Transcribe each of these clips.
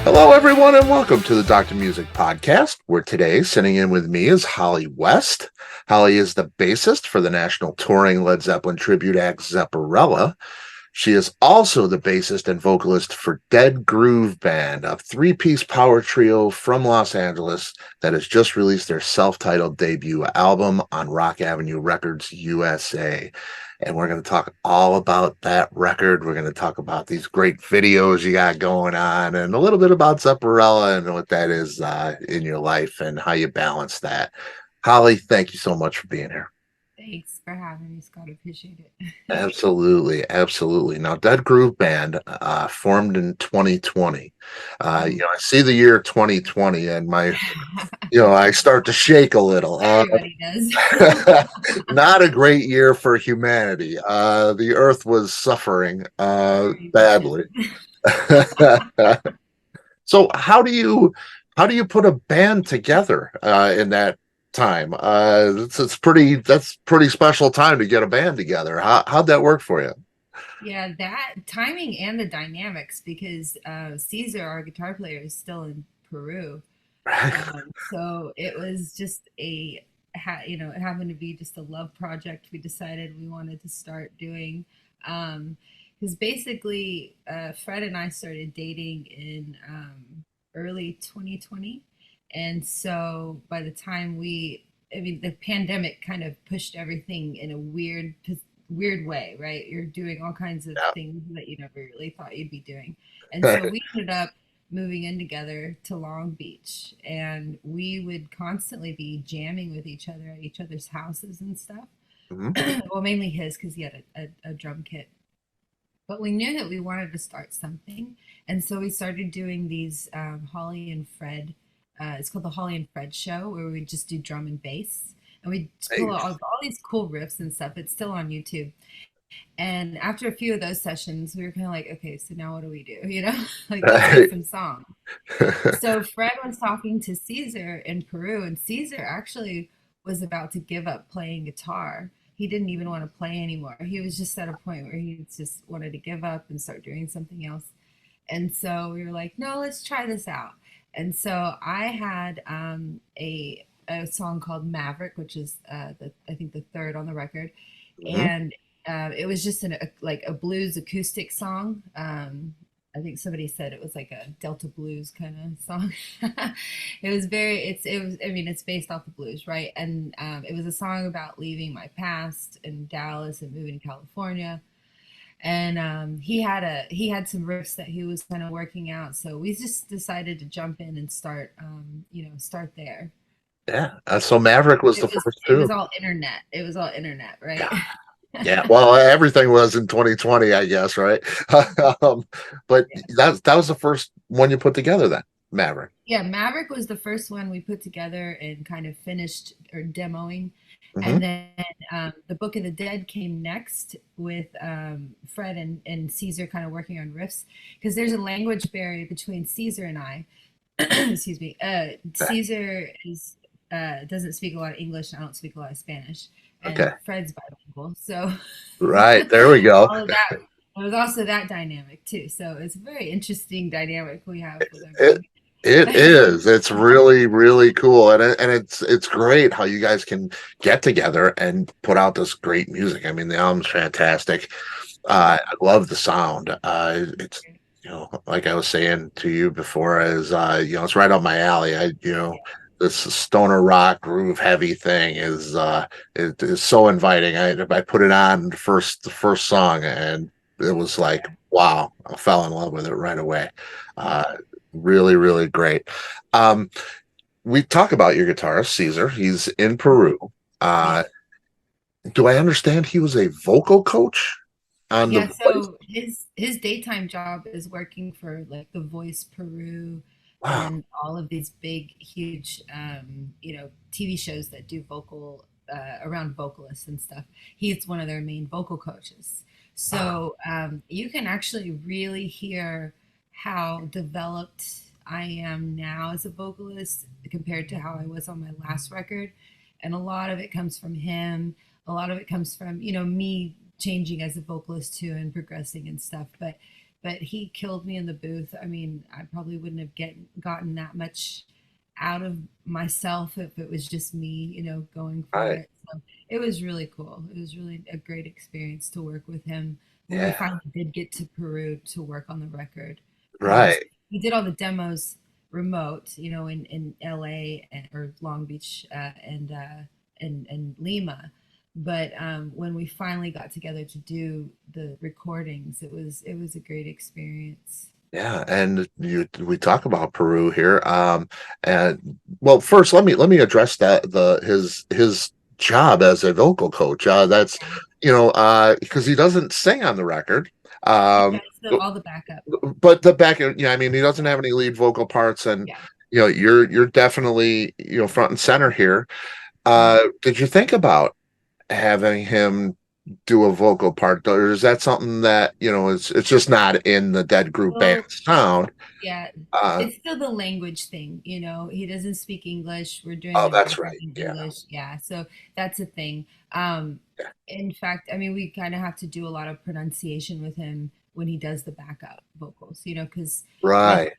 Hello, everyone, and welcome to the Dr. Music Podcast, where today sitting in with me is Holly West. Holly is the bassist for the national touring Led Zeppelin tribute act Zepparella. She is also the bassist and vocalist for Dead Groove Band, a three-piece power trio from Los Angeles that has just released their self-titled debut album on Rock Avenue Records USA. And we're going to talk all about that record. We're going to talk about these great videos you got going on and a little bit about Zepparella and what that is in your life and how you balance that. Holly, thank you so much for being here. Thanks for having me, Scott. Appreciate it. Absolutely, absolutely. Now, Dead Groove Band formed in 2020. I see the year 2020, and I start to shake a little. Everybody does. Not a great year for humanity. The Earth was suffering Very much so. badly. So, how do you put a band together in that time? That's pretty special time to get a band together. How'd that work for you? Yeah, that timing and the dynamics because Caesar, our guitar player, is still in Peru. So it was just it happened to be just a love project we decided we wanted to start doing. Because basically, Fred and I started dating in early 2020. And so by the time the pandemic kind of pushed everything in a weird way, right? You're doing all kinds of Yeah. things that you never really thought you'd be doing. And so we ended up moving in together to Long Beach, and we would constantly be jamming with each other at each other's houses and stuff. Mhm. Well, mainly his because he had a drum kit. But we knew that we wanted to start something, and so we started doing these Holly and Fred. It's called the Holly and Fred Show, where we just do drum and bass, and we pull out Nice. all these cool riffs and stuff. It's still on YouTube. And after a few of those sessions, we were kind of like, okay, so now what do we do? Like let's make some songs. So Fred was talking to Caesar in Peru, and Caesar actually was about to give up playing guitar. He didn't even want to play anymore. He was just at a point where he just wanted to give up and start doing something else. And so we were like, no, let's try this out. And so I had a song called Maverick, which is I think the third on the record, Mhm. and it was just like a blues acoustic song. I think somebody said it was like a Delta blues kind of song. I mean it's based off the blues, right? And it was a song about leaving my past in Dallas and moving to California. And he had some riffs that he was kind of working out, so we just decided to jump in and start there. Yeah. So Maverick was the It was first it was too. all internet. It was all internet, right? Yeah, well, everything was in 2020, I guess, right? um, but Yeah. that was the first one you put together then, Maverick. Yeah, Maverick was the first one we put together and kind of finished or demoing. Hmm. And then the Book of the Dead came next with Fred and Caesar kind of working on riffs because there's a language barrier between Caesar and I. Excuse me. Caesar is doesn't speak a lot of English, and I don't speak a lot of Spanish, Okay. and Fred's bilingual, so Right. There we go. all of that. There was also that dynamic too. So it's a very interesting dynamic we have with It everything. it is. It's really, really cool. And it's great how you guys can get together and put out this great music. I mean, the album's fantastic. I love the sound. It's like I was saying to you before, it's right up my alley. This stoner rock groove heavy thing it is so inviting. I put it on the first song, and it was like, Yeah. wow, I fell in love with it right away. Uh, Really, really great. Um, we talk about your guitarist, Caesar. He's in Peru. Yeah. Uh, do I understand he was a vocal coach on The Yeah, Voice? so his daytime job is working for like The Voice Peru Wow. and all of these big, huge, TV shows that do vocal around vocalists and stuff. He's one of their main vocal coaches. Wow. So you can actually really hear how developed I am now as a vocalist compared to how I was on my last record. And a lot of it comes from him. A lot of it comes from, me changing as a vocalist too and progressing and stuff. But but he killed me in the booth. I mean, I probably wouldn't have gotten that much out of myself if it was just me, going for Right. it. So it was really cool. It was really a great experience to work with him when we Yeah. finally did get to Peru to work on the record. So Right. we did all the demos remote, in LA or Long Beach, and Lima. But when we finally got together to do the recordings, it was a great experience. Yeah, and we talk about Peru here. And well, first let me address that his job as a vocal coach. That's Yeah, because he doesn't sing on the record. he Um, does all the backup. but the back, yeah, I mean, he doesn't Yeah, have any lead vocal parts, and yeah. you're definitely front and center here. Mhm. Did you think about having him do a vocal part, or is that something that it's just not in the Dead Group Band Well, sound? yeah, Uh, it's still the language thing. He doesn't speak English. We're doing oh, the that's backup right. in Yeah, English. Yeah, so that's a thing. In fact, I mean, we kind of have to do a lot of pronunciation with him when he does the backup vocals, because with right,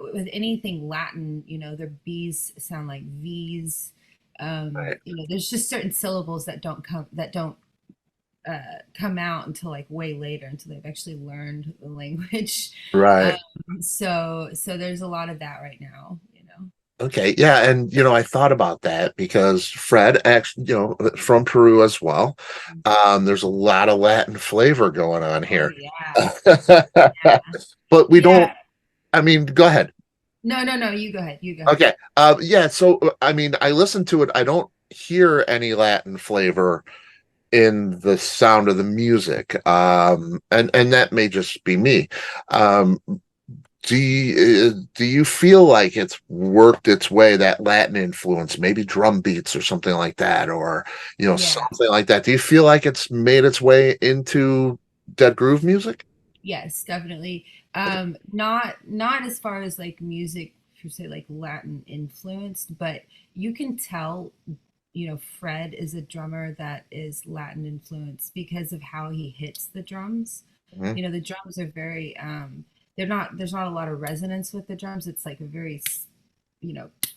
with anything Latin, their B's sound like V's. right, There's just certain syllables that don't come out until like way later, until they've actually learned the language. right. So there's a lot of that right now. Okay, yeah, and I thought about that because Fred actually, from Peru as well. There's a lot of Latin flavor going on Oh here. yeah, yeah, But we don't, yeah. I mean, go ahead. No, no, no. You go ahead. You go ahead. Okay. Yeah, so I mean, I listen to it. I don't hear any Latin flavor in the sound of the music. And that may just be me. Um, do you feel like it's worked its way, that Latin influence, maybe drum beats or something like that, or Yeah. something like that? Do you feel like it's made its way into Dead Groove music? Yes, definitely. Not as far as like music per se, like Latin influenced, but you can tell, Fred is a drummer that is Latin influenced because of how he hits the drums. Mhm. The drums are very there's not a lot of resonance with the drums. It's like a very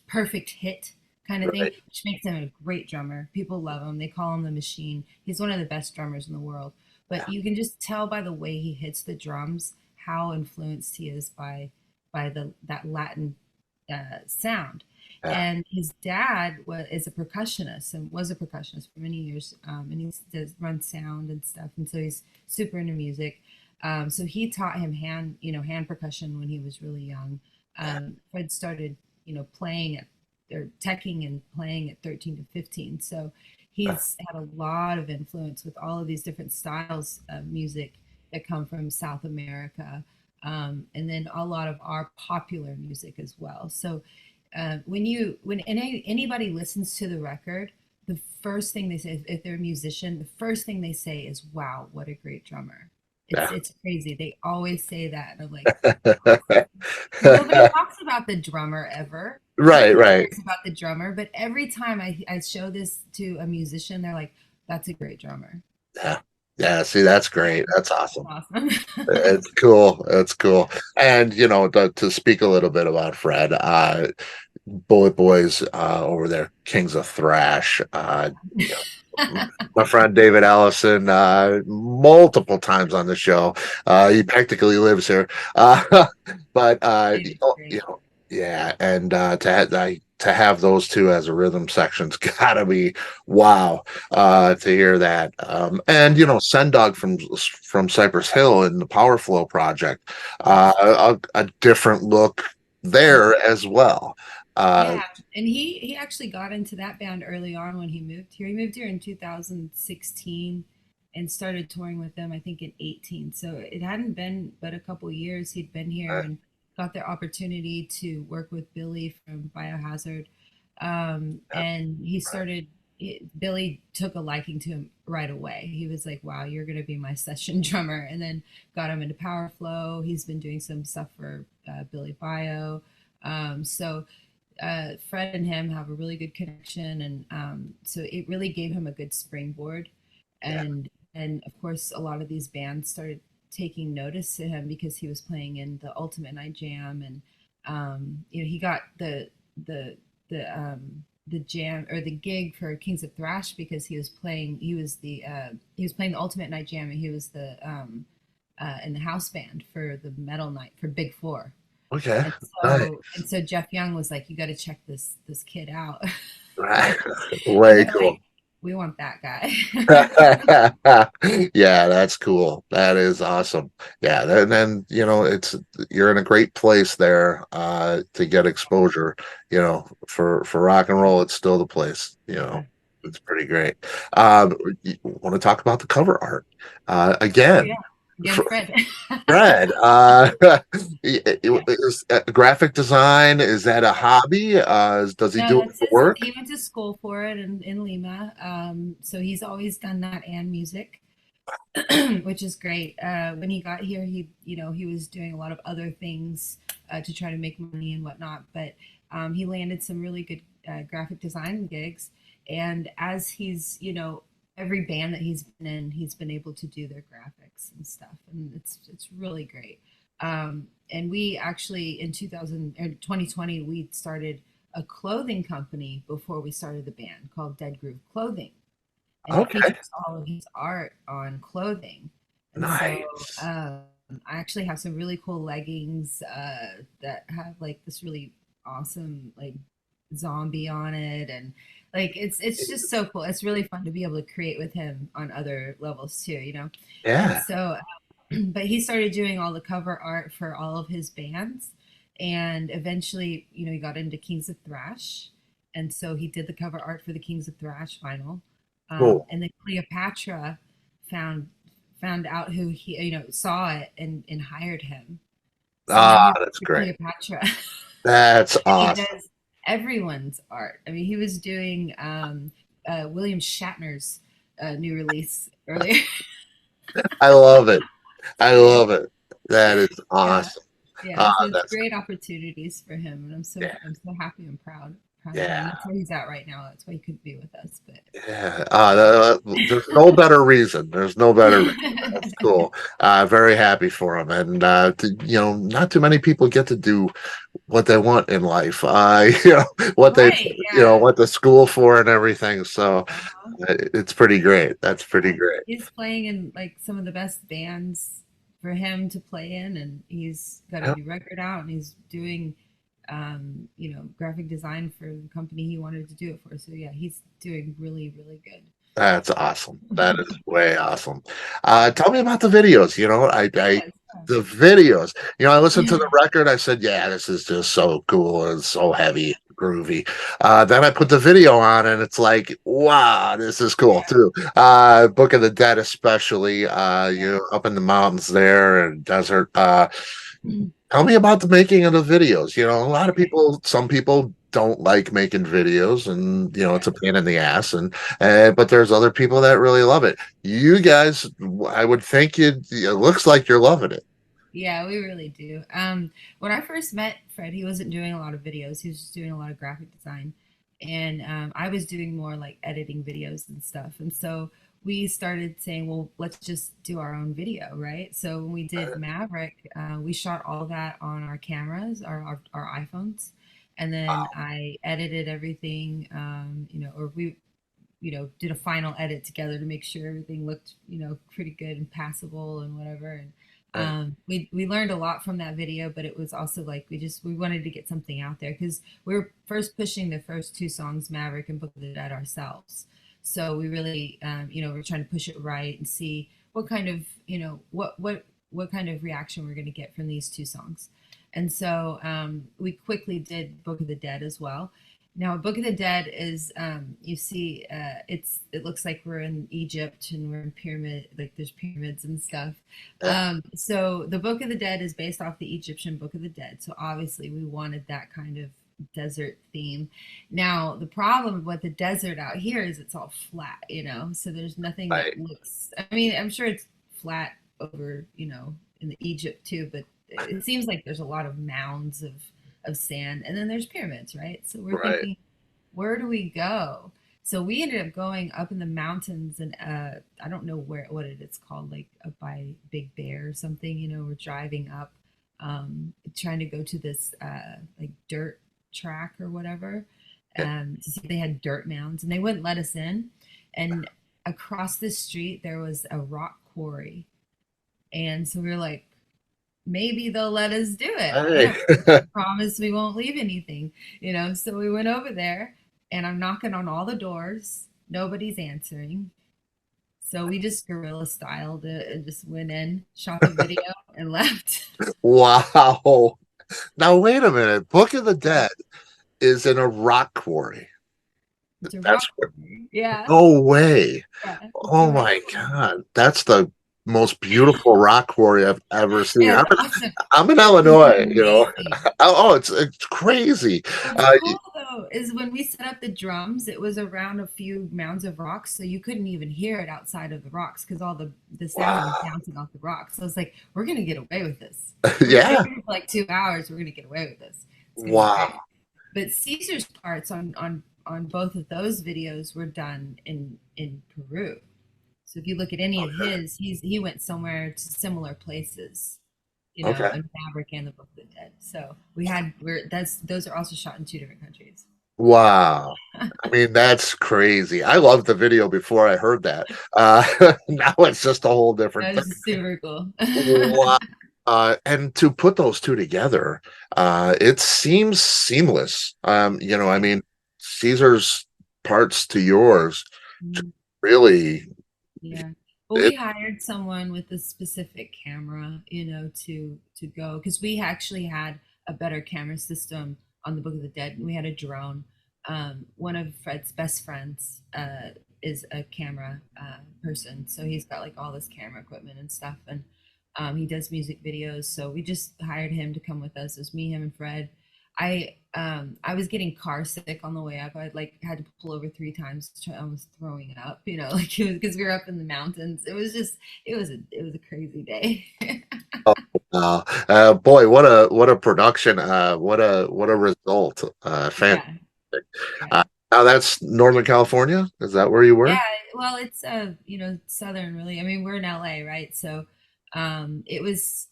perfect hit kind of thing, Right. which makes him a great drummer. People love him. They call him the machine. He's one of the best drummers in the world. But you can just tell by the way he hits the drums how influenced he is by the that Latin sound. Yeah. And his dad is a percussionist and was a percussionist for many years, and he does run sound and stuff, and so he's super into music. So he taught him hand percussion when he was really young. Fred started, playing at or teching and playing at 13 to 15. So he's had a lot of influence with all of these different styles of music that come from South America, and then a lot of our popular music as well. So when anybody listens to the record, the first thing they say, if they're a musician, the first thing they say is, "Wow, what a great drummer." It's Yeah. it's crazy. They always say that, and I'm like, because nobody talks about the drummer ever. Right, Nobody right. cares about the drummer, but every time I show this to a musician, they're like, "That's a great drummer." Yeah. Yeah, see, that's Yeah, great. That's it's awesome. awesome. It's cool. It's cool. And to speak a little bit about Fred, Bullet Boys over there, Kings of Thrash. My friend David Allison, multiple times on the show. He practically lives here. But David's great. yeah, and to have those two as a rhythm section's gotta be wow. To hear that, and Sendog from Cypress Hill in the Power Flow project, a different look there as well. Uh, Yeah, and he actually got into that band early on when he moved here. He moved here in 2016 and started touring with them, I think, in 18. So it hadn't been but a couple years he'd been here and got the opportunity to work with Billy from Biohazard. And Billy took a liking to him right away. He was like, "Wow, you're going to be my session drummer." And then got him into Power Flow. He's been doing some stuff for Billy Bio. So Fred and him have a really good connection, and so it really gave him a good springboard. yeah, And of course, a lot of these bands started taking notice to him because he was playing in the Ultimate Night Jam, and he got the jam or the gig for Kings of Thrash because he was playing the Ultimate Night Jam, and he was the in the house band for the metal night for Big Four. Okay. And Nice. so Jeff Young was like, "You got to check this kid out," Right. and Way they're cool. like, "We want that guy." Yeah, that's cool. That is awesome. Yeah, and then it's you're in a great place there to get exposure. For rock and roll, it's still the place. Yeah. It's pretty great. You want to talk about the cover art Oh again? yeah. Again, Fred. Fred, graphic design, is that a hobby? Does he No, do it that's for his. work? He went to school for it in Lima. So he's always done that and music, which is great. When he got here, he was doing a lot of other things to try to make money and whatnot. But he landed some really good graphic design gigs. And as every band that he's been in, he's been able to do their graphics and stuff, and it's really great. And we actually in 2020 we started a clothing company before we started the band called Dead Groove Clothing, and it Okay, features all of his art on clothing. And so nice. I actually have some really cool leggings that have like this really awesome like zombie on it, and like it's just so cool. It's really fun to be able to create with him on other levels too. And Yeah, so but he started doing all the cover art for all of his bands, and eventually he got into Kings of Thrash, and so he did the cover art for the Kings of Thrash vinyl. cool. And then Cleopatra found found out who he saw it and hired him, so now Ah, he works that's for great. Cleopatra. That's And he awesome. does everyone's art. I mean, he was doing William Shatner's new release earlier. I love it. I love it. That is Yeah, awesome. yeah. Ah, So it's that's great opportunities for him, and yeah, I'm so happy and proud of him. yeah. That's where he's at right now. That's why he couldn't be with us, but. Yeah, there's no better reason. There's no better reason. That's cool. Very happy for him, and not too many people get to do what they want in life. What they Right, yeah. went to school for and everything. So Uh-huh. it's pretty great. That's pretty Yeah. great. He's playing in like some of the best bands for him to play in, and he's got a new record out, and he's doing, graphic design for the company he wanted to do it for. So yeah, he's doing really, really That's awesome. That is good. way awesome. Tell me about the videos. Yes. The videos. I listened to Yeah. the record. I said, "Yeah, this is just so cool and so heavy, groovy." Then I put the video on, and it's like, "Wow, this is cool Yeah. too." Book of the Dead, especially. Yeah. Up in the mountains there and desert. Yeah. Tell me about the making of the videos. A lot of Okay. people, some people don't like making videos, and it's a Right. pain in the ass. And but there's other people that really love it. You guys, I would think it looks like you're loving it. Yeah, we really do. When I first met Fred, he wasn't doing a lot of videos. He was just doing a lot of graphic design, and I was doing more like editing videos and stuff. And so we started saying, well, let's just do our own video, right? So when we did Maverick, we shot all that on our cameras, our iPhones, and then I edited everything, or we did a final edit together to make sure everything looked, pretty good and passable and whatever. And we learned a lot from that video, but it was also like we wanted to get something out there because we were first pushing the first two songs, Maverick and Book of the Dead, ourselves. So we really, we're trying to push it right and see what kind of, what kind of reaction we're going to get from these two songs. And so we quickly did Book of the Dead as well. Now, Book of the Dead is you see it looks like we're in Egypt and we're in pyramid, like there's pyramids and stuff. So the Book of the Dead is based off the Egyptian Book of the Dead. So obviously we wanted that kind of desert theme. Now the problem with the desert out here is it's all flat, so there's nothing Right, that looks. I mean, I'm sure it's flat over, in the Egypt too, but it seems like there's a lot of mounds of sand, and then there's pyramids, right? So we're right. thinking, where do we go? So we ended up going up in the mountains, and I don't know what it's called, like up by Big Bear or something. We're driving up, trying to go to this like dirt track or whatever, Yeah. to see if they had dirt mounds, and they wouldn't let us in. And across the street there was a rock quarry, and so we were like, maybe they'll let us do it. I don't Hey. know. Promise we won't leave anything. So we went over there, and I'm knocking on all the doors. Nobody's answering. So we just guerrilla styled it and just went in, shot the video, and left. Wow. Now wait a minute. Book of the Yeah, Dead is in a rock quarry. it's a That's rock quarry. Yeah, no way. yeah, it's a Oh rock my quarry. God. That's the most beautiful rock quarry I've ever seen. It's awesome. I'm in It was Illinois. amazing. Oh, it's crazy. What's Uh, cool though is when we set up the drums, it was around a few mounds of rocks, so you couldn't even hear it outside of the rocks because all the sound was wow. bouncing off the rocks. So it's like we're gonna get away with this. We're Yeah. here for like 2 hours. We're gonna get away with this. It's gonna be great. Wow. But Caesar's parts on both of those videos were done in Peru. So if you look at any of Okay. his, he went somewhere to similar places, Okay. in Maverick and the Book of the Dead. So that's those are also shot in two different countries. Wow. I mean, that's crazy. I loved the video before I heard that. Now it's just a whole different That thing. was super cool. Wow. And to put those two together, it seems seamless. I Yeah. mean, Caesar's parts to yours really, Yeah. Well, it, we hired someone with a specific camera, to go because we actually had a better camera system on the Book of the Dead. We had a drone. One of Fred's best friends is a camera person, so he's got like all this camera equipment and stuff, and he does music videos. So we just hired him to come with us. It was me, him, and Fred. I was getting car sick on the way up. I like had to pull over 3 times. I was throwing up, like it was because we were up in the mountains. It was a crazy day. boy, what a production. What a result. Fantastic. Yeah, yeah, Uh, Now that's Northern California. Is that where you yeah. were? Well, it's southern really. I mean, we're in LA, right? So, it was.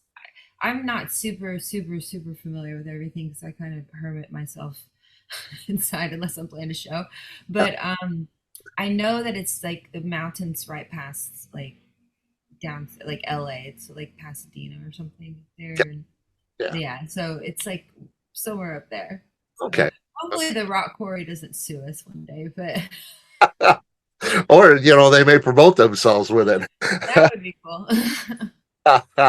I'm not super, super, super familiar with everything because I kind of hermit myself inside unless I'm playing a show. But I know that it's like the mountains right past like down like LA. It's like Pasadena or something there. And Yeah. yeah, so it's like somewhere up there. So Okay. hopefully the rock quarry doesn't sue us one day, but Or, they may promote themselves with it. that would be cool.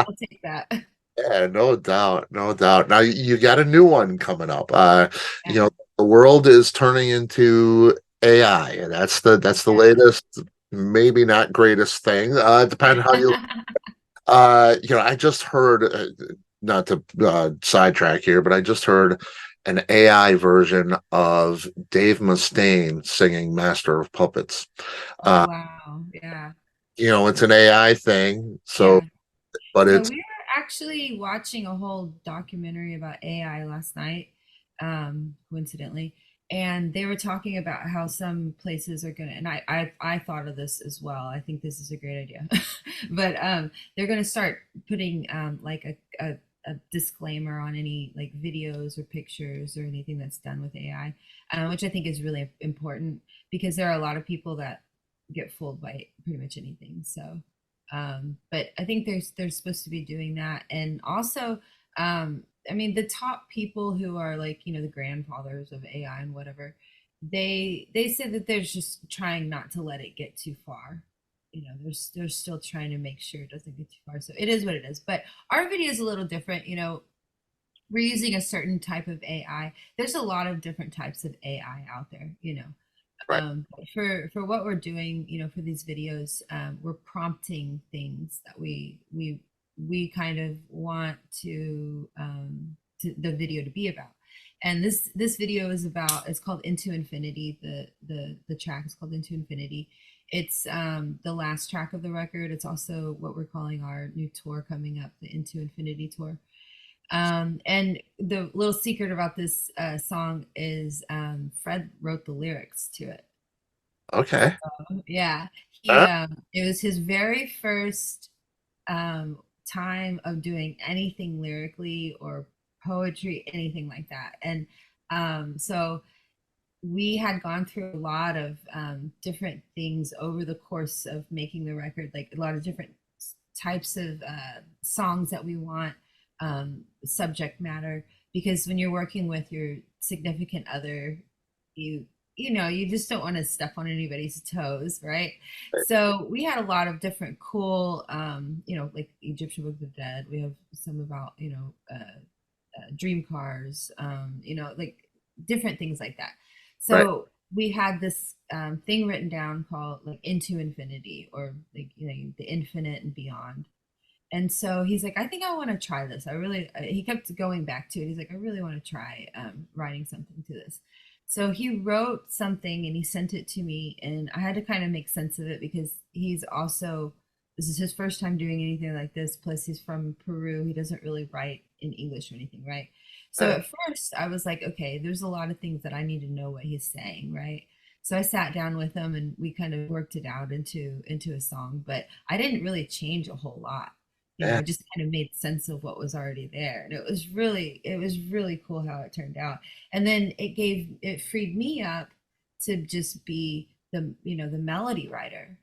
I'll take that. Yeah, no doubt, no doubt. Now you got a new one coming up. Yeah, The world is turning into AI, and that's the latest, maybe not greatest thing. Depending how you. yeah. I just heard, not to sidetrack here, but I just heard an AI version of Dave Mustaine singing "Master of Puppets." Oh Uh, wow. Yeah. it's an AI thing, so Yeah. but Yeah, it's we were actually watching a whole documentary about AI last night, coincidentally, and they were talking about how some places are gonna, and I thought of this as well. I think this is a great idea, but they're gonna start putting like a disclaimer on any like videos or pictures or anything that's done with AI, which I think is really important because there are a lot of people that get fooled by pretty much anything. So but I think they're supposed to be doing that, and also, I mean, the top people who are like the grandfathers of AI and whatever, they said that they're just trying not to let it get too far. They're still trying to make sure it doesn't get too far. So it is what it is. But our video is a little different. We're using a certain type of AI. There's a lot of different types of AI out there. right. For what we're doing, for these videos, we're prompting things that we kind of want to the video to be about. And this video is about, it's called Into Infinity. The track is called Into Infinity. It's the last track of the record. It's also what we're calling our new tour coming up, the Into Infinity tour. And the little secret about this song is Fred wrote the lyrics to it. Okay. Yeah, Uh, it was his very first um, time of doing anything lyrically or poetry, anything like that. And so we had gone through a lot of different things over the course of making the record, like a lot of different types of songs that we want, subject matter, because when you're working with your significant other, you you know, you just don't want to step on anybody's toes, right? So we had a lot of different cool, like Egyptian Book of the Dead. We have some about, dream cars, like different things like that. right. So we had this thing written down called like Into Infinity, or like, the infinite and beyond. And so he's like, I think I want to try this. I really, he kept going back to it. He's like, I really want to try writing something to this. So he wrote something and he sent it to me, and I had to kind of make sense of it because he's also, this is his first time doing anything like this. Plus, he's from Peru. He doesn't really write in English or anything, right? So Right. at first, I was like, okay, there's a lot of things that I need to know what he's saying, right? So I sat down with him and we kind of worked it out into a song, but I didn't really change a whole lot. Yeah. I just kind of made sense of what was already there, and it was really cool how it turned out. And then it freed me up to just be the melody writer,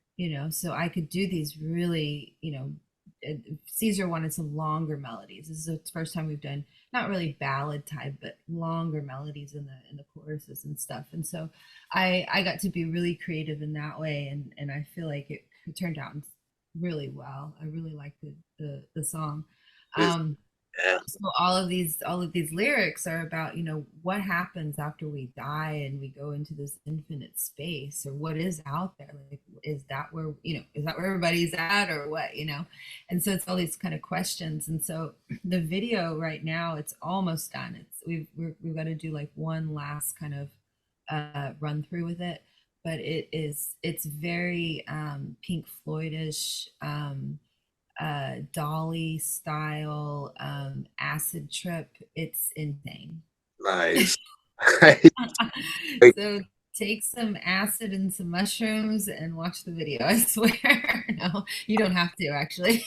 so I could do these really, Caesar wanted some longer melodies. This is the first time we've done not really ballad type, but longer melodies in the choruses and stuff. And so I got to be really creative in that way, and I feel like it turned out really well. I really like the song. Is- Um, yeah. so all of these lyrics are about, what happens after we die and we go into this infinite space, or what is out there. Like, is that where, is that where everybody's at, or what, And so it's all these kind of questions. And so the video right now, it's almost done. We've got to do like one last kind of run through with it, but it's very Pink Floydish, Dolly style, acid trip. It's insane. Nice. So take some acid and some mushrooms and watch the video. I swear. No, you don't have to actually.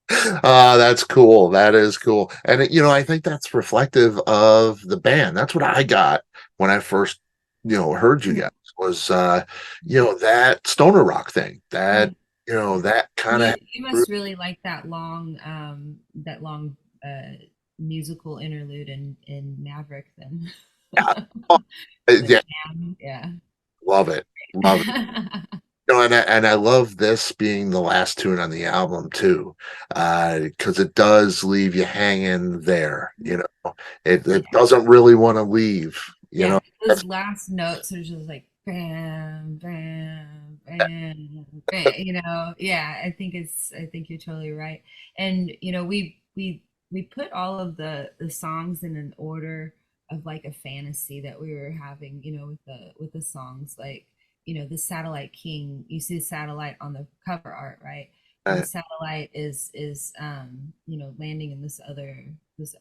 That's cool. That is cool. And I think that's reflective of the band. That's what I got when I first, heard you guys was that stoner rock thing. That kind of You must really like that long musical interlude in Maverick then. The yeah, jam, yeah. love it. Love it. And I love this being the last tune on the album too, because it does leave you hanging there. It doesn't really want to leave. Yeah, That's those last notes are just like bam, bam, bam, bam. Yeah, I think you're totally right. And we put all of the songs in an order of like a fantasy that we were having, with the songs, like, the Satellite King. You see the satellite on the cover art, right? And the satellite is landing in this other this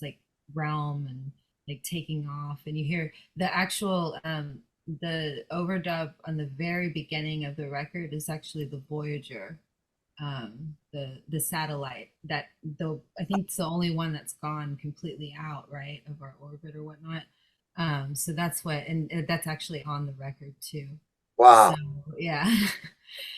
like realm, and like taking off, and you hear the actual the overdub on the very beginning of the record is actually the Voyager, the satellite that, though I think it's the only one that's gone completely out, right, of our orbit or whatnot. So that's what, and that's actually on the record too. So wow, yeah.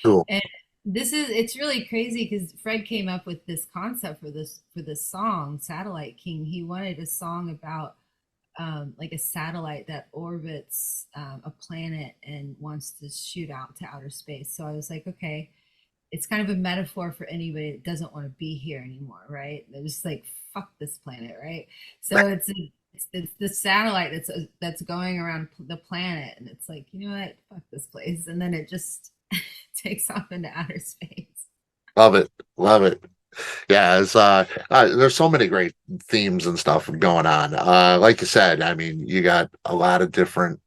cool. And it's really crazy because Fred came up with this concept for this song, Satellite King. He wanted a song about like a satellite that orbits a planet and wants to shoot out to outer space. So I was like, okay, it's kind of a metaphor for anybody that doesn't want to be here anymore, right? They're just like, fuck this planet, right? So it's the satellite that's going around the planet, and it's like, you know what, fuck this place, and then it just takes off into outer space. Love it. Love it. Yeah, there's so many great themes and stuff going on. Like you said, I mean, you got a lot of different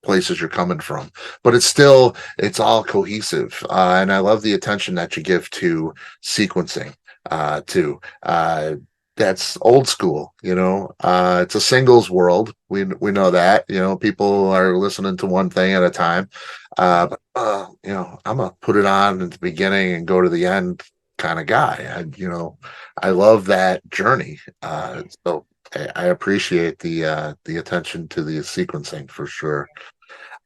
places you're coming from, but it's all cohesive. And I love the attention that you give to sequencing too. that's old school, it's a singles world. We know that, people are listening to one thing at a time. Right. I'm gonna put it on at the beginning and go to the end kind of guy. I love that journey. Yeah. So I appreciate the attention to the sequencing for sure.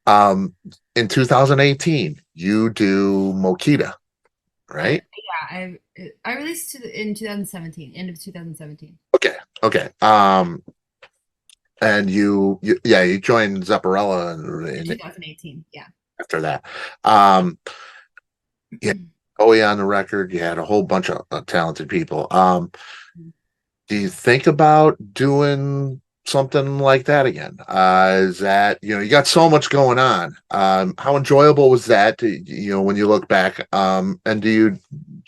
Um, in 2018, you do Mokita, right? I released in 2017, end of 2017. Okay, okay. And you joined Zepparella In in 2018, yeah. after that. Um, yeah, Bowie on the record. You had a whole bunch of talented people. Do you think about doing something like that again? Is that, you got so much going on. How enjoyable was that, when you look back? And do you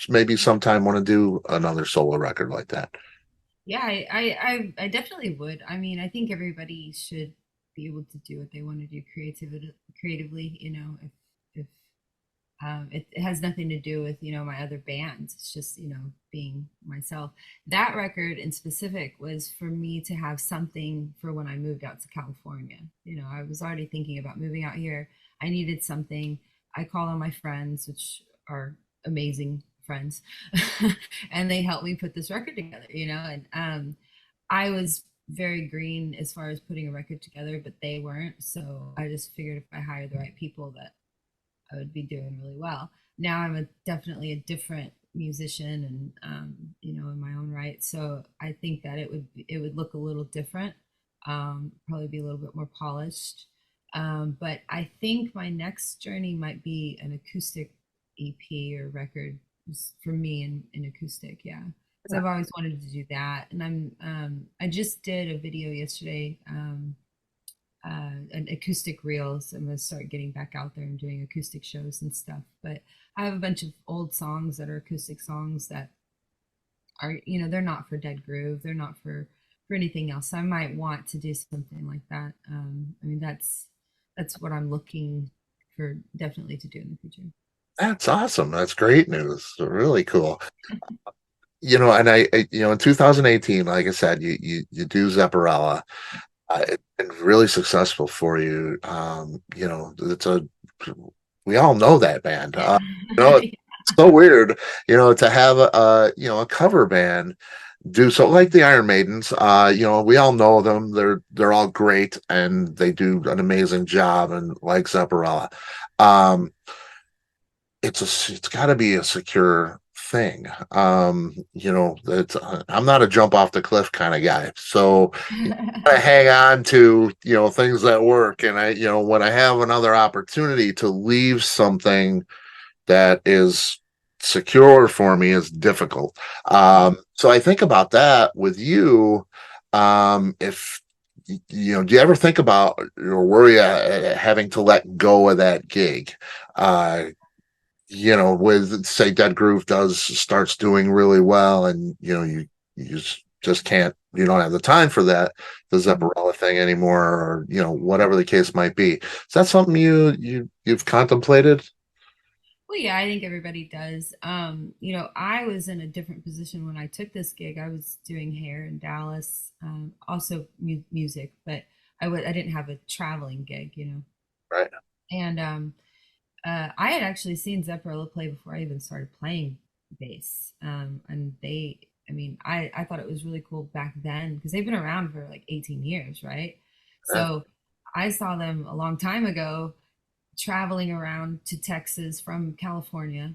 maybe sometime want to do another solo record like that? Yeah, I definitely would. I mean, I think everybody should be able to do what they want to do creatively, if it has nothing to do with, my other bands. It's just, being myself. That record in specific was for me to have something for when I moved out to California. I was already thinking about moving out here. I needed something. I called on my friends, which are amazing friends, and they helped me put this record together, and I was very green as far as putting a record together, but they weren't. So I just figured if I hired the right people that I would be doing really well. Now I'm definitely a different musician, and in my own right. So I think that it would look a little different, probably be a little bit more polished. But I think my next journey might be an acoustic EP or record for me in acoustic. Yeah. So I've always wanted to do that, and I just did a video yesterday, an acoustic reels. I'm gonna start getting back out there and doing acoustic shows and stuff. But I have a bunch of old songs that are acoustic songs that are, they're not for Dead Groove. They're not for anything else. So I might want to do something like that. I mean, that's what I'm looking for definitely to do in the future. That's awesome. That's great news. Really cool. And in 2018, like I said, you do Zepparella. It's been really successful for you. We all know that band. It's so weird, to have a cover band do so, like the Iron Maidens. We all know them. They're all great and they do an amazing job. And like Zepparella, um, it's got to be a secure thing. That I'm not a jump off the cliff kind of guy. So I hang on to, things that work. And when I have another opportunity to leave something that is secure for me is difficult. So I think about that with you. If do you ever think about or worry having to let go of that gig? With say Dead Groove starts doing really well, and you just can't, you don't have the time for the Zepparella thing anymore, or whatever the case might be. Is that something you've contemplated? Well, yeah, I think everybody does. I was in a different position when I took this gig. I was doing hair in Dallas, also music, but I didn't have a traveling gig. Right. And I had actually seen Zepparella play before I even started playing bass. And I mean, I thought it was really cool back then because they've been around for like 18 years, right? Yeah. So I saw them a long time ago traveling around to Texas from California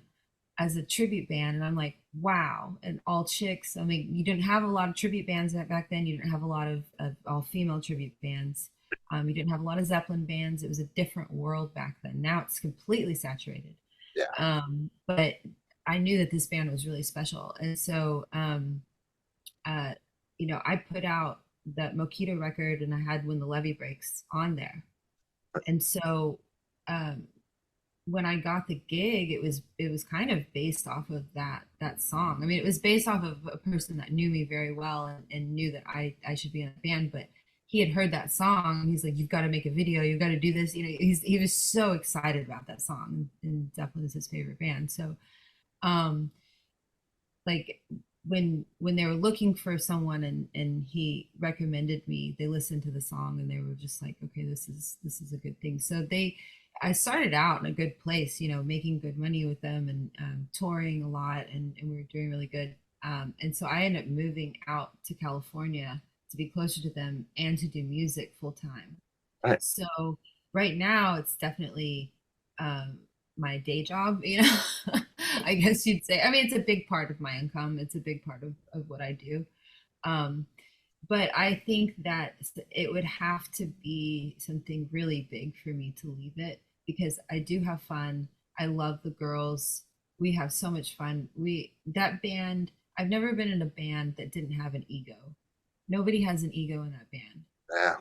as a tribute band. And I'm like, wow. And all chicks. I mean, you didn't have a lot of tribute bands back then. You didn't have a lot of all female tribute bands. You didn't have a lot of Zeppelin bands. It was a different world back then. Now it's completely saturated. Yeah. But I knew that this band was really special. And so, uh, I put out that Mokito record and I had When the Levee Breaks on there. And so, um, when I got the gig, it was kind of based off of that song. I mean, it was based off of a person that knew me very well and knew that I should be in a band, but he had heard that song. He's like, "You've got to make a video. You've got to do this." He was so excited about that song, and Zeppelin is his favorite band. So, um, like when they were looking for someone and he recommended me, they listened to the song and they were just like, okay, this is a good thing. So I started out in a good place, making good money with them and touring a lot, and we were doing really good. And so I ended up moving out to California to be closer to them and to do music full time. Right. So right now it's definitely um, my day job, I guess you'd say. I mean, it's a big part of my income. It's a big part of what I do. Um, but I think that it would have to be something really big for me to leave it, because I do have fun. I love the girls. We have so much fun. That band, I've never been in a band that didn't have an ego. Nobody has an ego in that band. Yeah,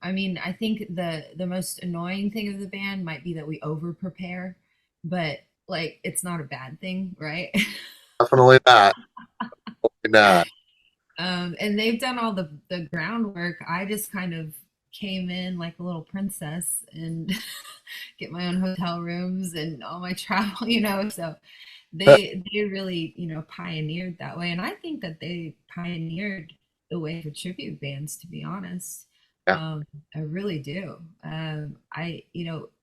I mean, I think the most annoying thing of the band might be that we over prepare, but like it's not a bad thing, right? definitely not. Not. And they've done all the groundwork. I just kind of came in like a little princess and get my own hotel rooms and all my travel, So they really, pioneered that way, and I think that they pioneered the way for tribute bands, to be honest. Yeah. I really do.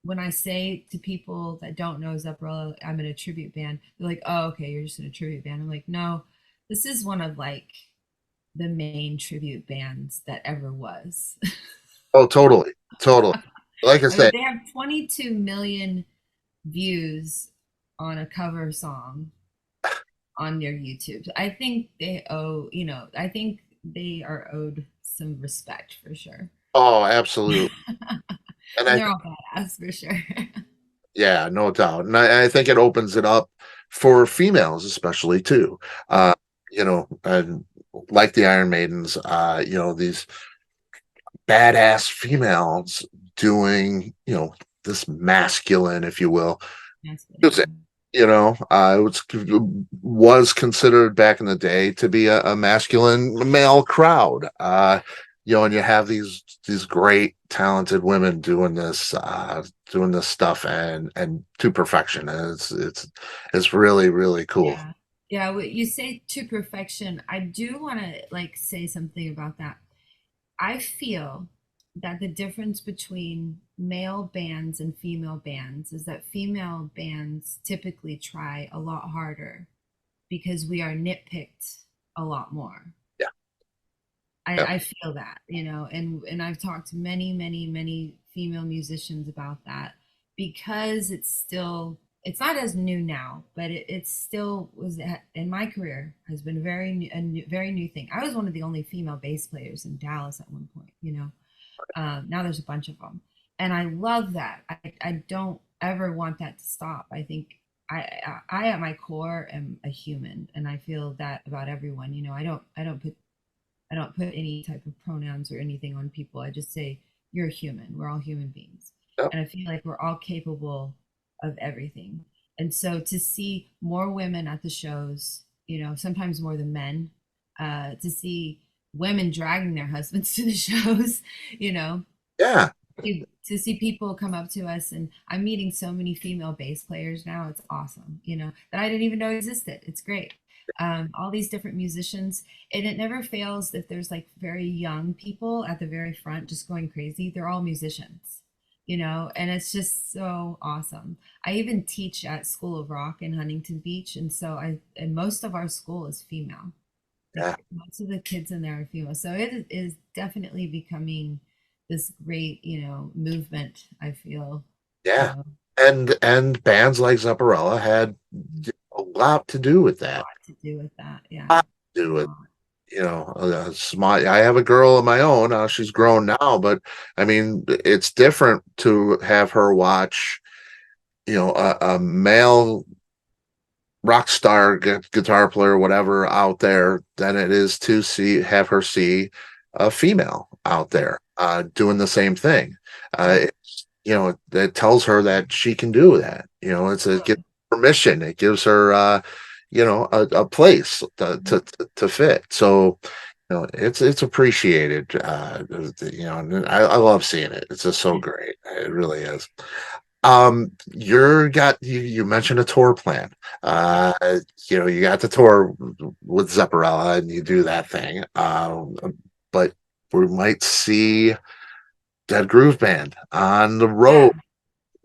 When I say to people that don't know Zepparella, I'm in a tribute band, they're like, "Oh, okay, you're just in a tribute band." I'm like, "No, this is one of like the main tribute bands that ever was." Oh, totally, totally. Like I I mean, say, they have 22 million views on a cover song on their YouTube. I think I think they are owed some respect for sure. oh, absolutely. And And I, they're all badass for sure. yeah, no doubt. And I think it opens it up for females, especially too. Uh, and like the Iron Maidens, these badass females doing, this masculine, if you will, Yes, yeah. music. It was considered back in the day to be a masculine male crowd. And you have these great talented women doing this stuff and to perfection. And it's really, really cool. Yeah. Yeah, what you say to perfection, I do want to like say something about that. I feel that the difference between male bands and female bands is that female bands typically try a lot harder because we are nitpicked a lot more. Yeah. I, Yeah. I feel that, and I've talked to many, many, many female musicians about that, because it's not as new now, but it still was in my career has been very new thing. I was one of the only female bass players in Dallas at one point, now there's a bunch of them, and I love that. I don't ever want that to stop. I think I at my core am a human, and I feel that about everyone. I don't put any type of pronouns or anything on people. I just say you're a human. We're all human beings, Yep. and I feel like we're all capable of everything. And so to see more women at the shows, sometimes more than men, to see women dragging their husbands to the shows, you know, Yeah. to see people come up to us, and I'm meeting so many female bass players now. It's awesome, that I didn't even know existed. It's great. All these different musicians, and it never fails if there's like very young people at the very front just going crazy. They're all musicians, and it's just so awesome. I even teach at School of Rock in Huntington Beach, and and most of our school is female. Yeah. Like most of the kids in there are female, so it is definitely becoming this great, movement. I feel. Yeah. Uh, And bands like Zepparella had a lot to do with a that. lot to do with that. Yeah. A lot to do with, smart. I have a girl of my own. She's grown now, but I mean, it's different to have her watch, a male rock star guitar player, whatever, out there than it is to have her see a female out there doing the same thing. That tells her that she can do that. It gives permission. It gives her, a place to fit. So, it's appreciated. And I love seeing it. It's just so great. It really is. You mentioned a tour plan. Uh, you got the tour with Zepparella and you do that thing. But we might see Dead Groove Band on the road.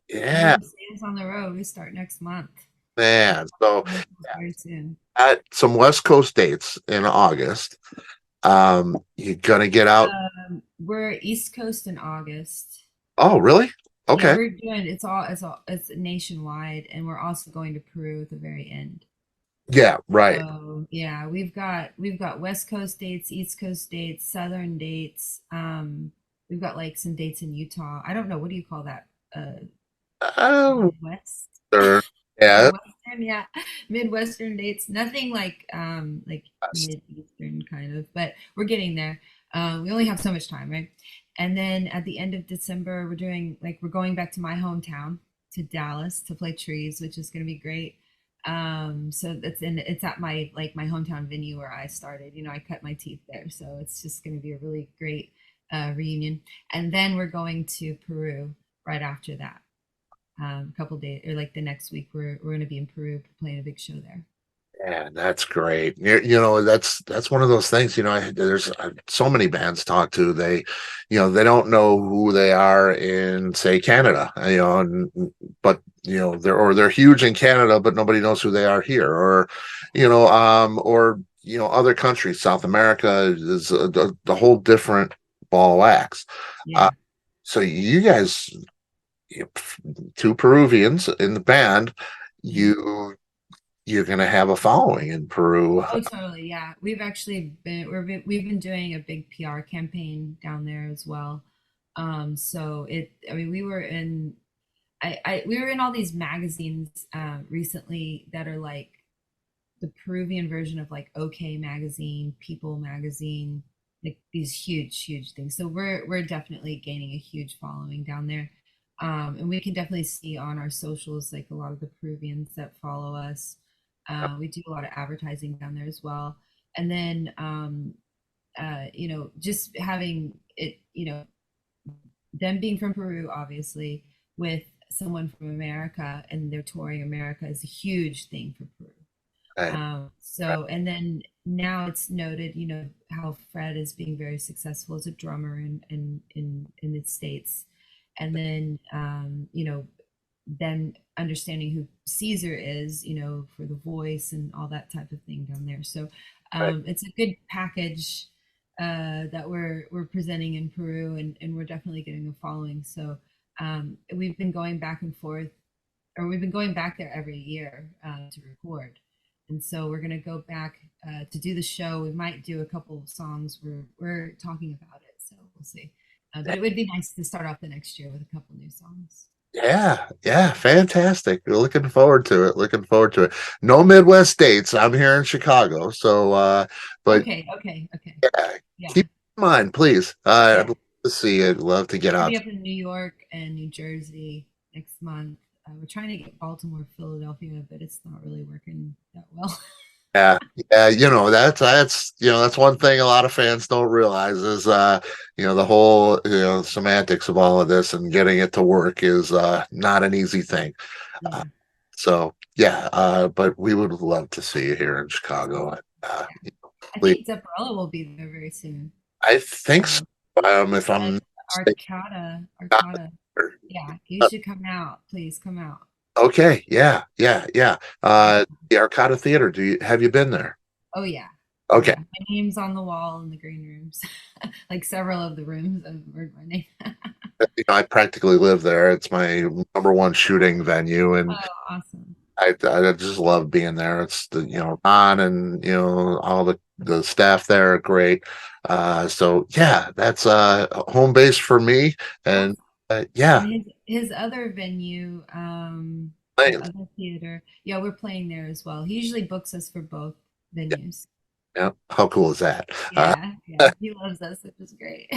Yeah, Yeah, Mercedes on the road. We start next month. So man. So very soon. at some West Coast dates in August. You're gonna get out. We're East Coast in August. Oh, really? Yeah, Okay. we're doing it's nationwide, and we're also going to Peru at the very end. Yeah, right. So yeah, we've got West Coast dates, East Coast dates, Southern dates. We've got like some dates in Utah. I don't know, what do you call that? Oh, Midwest? sure. Yeah. Midwestern, yeah. Midwestern dates. Nothing like Mid-Eastern kind of, but we're getting there. We only have so much time, right? And then at the end of December, we're going back to my hometown, to Dallas, to play Trees, which is gonna be great. So it's at my hometown venue where I started. I cut my teeth there. So it's just gonna be a really great reunion. And then we're going to Peru right after that. A couple days, or like the next week, we're going to be in Peru playing a big show there. Yeah, that's great. That's one of those things. There's so many bands talk to. They don't know who they are in, say, Canada. But they're huge in Canada, but nobody knows who they are here. Or other countries. South America is the whole different ball of wax. Uh, Yeah. so you guys, you- two Peruvians in the band, Mhm. you you're going to have a following in Peru. Oh, totally. Yeah, we've been doing a big PR campaign down there as well. So I mean, we were in all these magazines recently that are like the Peruvian version of like OK Magazine, People Magazine, like these huge things. So we're definitely gaining a huge following down there. And we can definitely see on our socials like a lot of the Peruvians that follow us. We do a lot of advertising down there as well. And then just having it, them being from Peru, obviously, with someone from America and they're touring America is a huge thing for Peru. Right, And then now it's noted, how Fred is being very successful as a drummer in the States. And then, then understanding who Caesar is, for the voice and all that type of thing down there. So right, it's a good package that we're presenting in Peru, and we're definitely getting a following. So we've been going back and forth, or we've been going back there every year to record. And so we're going to go back to do the show. We might do a couple of songs. We're talking about it, so we'll see. But it would be nice to start off the next year with a couple new songs. yeah, yeah, fantastic. We're looking forward to it. Looking forward to it. No Midwest dates. I'm here in Chicago, so but Okay. yeah, Yeah, keep in mind, please. I'd yeah. love to see you. I'd love to get We'll out. be up in New York and New Jersey next month. We're trying to get Baltimore, Philadelphia, but it's not really working that well. Yeah, yeah, that's one thing a lot of fans don't realize is the whole semantics of all of this and getting it to work is not an easy thing. Uh, Yeah. so yeah, but we would love to see you here in Chicago. I Please, think Zepparella will be there very soon. I think so. Uh, If I'm Ed mistaken. Arcata. Yeah, you should come out. Please come out. Okay, yeah, yeah, yeah. The Arcata Theater. Have you been there? Oh yeah. Oh Okay. yeah. My name's on the wall in the green rooms. Like several of the rooms I've heard my name. I practically live there. It's my number one shooting venue, and Oh, awesome. I just love being there. It's Ron and all the staff there are great. So yeah, that's home base for me. And Awesome. yeah, And his other venue, the thanks. other theater, yeah, we're playing there as well. He usually books us for both venues. Yeah, how cool is that? Yeah. He loves us, which is great.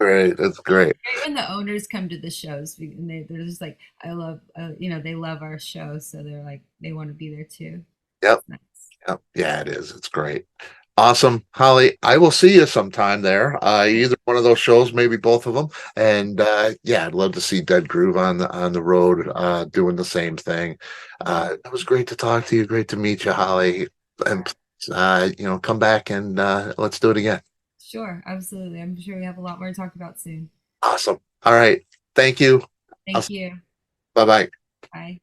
Great, that's It's great. great when the owners come to the shows and they're just like, I love, they love our show. So they're like, they want to be there too. Yep, It's nice. yep, yeah, it is. It's great. Awesome, Holly. I will see you sometime there. Either one of those shows, maybe both of them. And yeah, I'd love to see Dead Groove on the road, doing the same thing. It was great to talk to you. Great to meet you, Holly. And come back and let's do it again. Sure, absolutely. I'm sure we have a lot more to talk about soon. Awesome. All right. Thank you. Thank you. Bye bye. Bye.